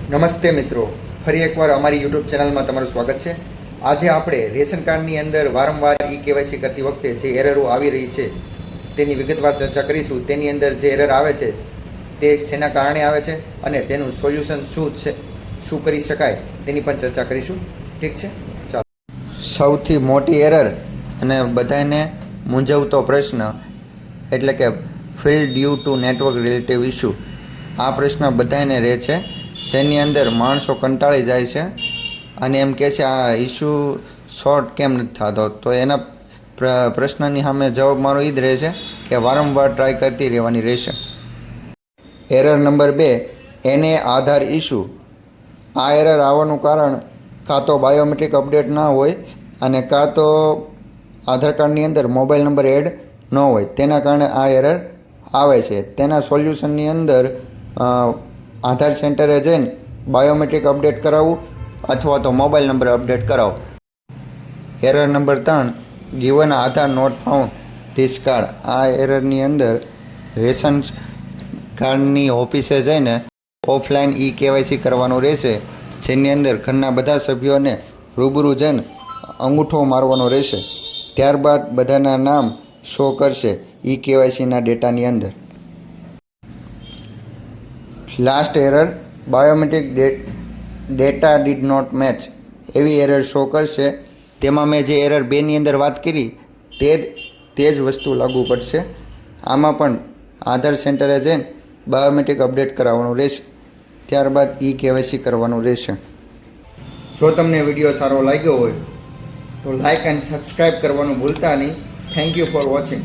નમસ્તે મિત્રો, ફરી એકવાર અમારી યુટ્યુબ ચેનલમાં તમારું સ્વાગત છે। આજે આપણે રેશન કાર્ડની અંદર વારંવાર કેવાયસી કરતી વખતે જે એરરો આવી રહી છે તેની વિગતવાર ચર્ચા કરીશું। તેની અંદર જે એરર આવે છે તે શેના કારણે આવે છે અને તેનું સોલ્યુશન શું છે, શું કરી શકાય તેની પણ ચર્ચા કરીશું। ઠીક છે, ચાલો। સૌથી મોટી એરર અને બધાને મૂંઝવતો પ્રશ્ન એટલે કે fail due to network relative issue. આ પ્રશ્ન બધાને રહે છે, જેની અંદર માણસો કંટાળી જાય છે અને એમ કહે છે આ ઇસ્યુ શોર્ટ કેમ નથી થતો। તો એના પ્રશ્નની સામે જવાબ મારો એ જ રહે છે કે વારંવાર ટ્રાય કરતી રહેવાની રહેશે। એરર નંબર 2, એને આધાર ઇસ્યુ। આ એરર આવવાનું કારણ કાં તો બાયોમેટ્રિક અપડેટ ના હોય અને કાં તો આધાર કાર્ડની અંદર મોબાઈલ નંબર એડ ન હોય, તેના કારણે આ એરર આવે છે। તેના સોલ્યુશનની અંદર આધાર સેન્ટરે જઈને બાયોમેટ્રિક અપડેટ કરાવવું અથવા તો મોબાઈલ નંબર અપડેટ કરાવો। Error number 3, given Aadhaar not found this card. આ એરરની અંદર રેશન કાર્ડની ઓફિસે જઈને ઓફલાઈન કેવાયસી કરવાનું રહેશે, જેની અંદર ઘરના બધા સભ્યોને રૂબરૂ જઈને અંગૂઠો મારવાનો રહેશે। ત્યારબાદ બધાના નામ શો કરશે કેવાયસીના ડેટાની અંદર। Last error, biometric data did not match એવી એરર શો કરશે। તેમાં મેં જે એરર 2ની અંદર વાત કરી તે જ વસ્તુ લાગુ પડશે। આમાં પણ આધાર સેન્ટરે જઈને બાયોમેટ્રિક અપડેટ કરાવવાનું રહેશે, ત્યારબાદ કેવાયસી કરવાનું રહેશે। જો તમને વિડીયો સારો લાગ્યો હોય તો લાઇક એન્ડ સબસ્ક્રાઈબ કરવાનું ભૂલતા નહીં। Thank you for watching.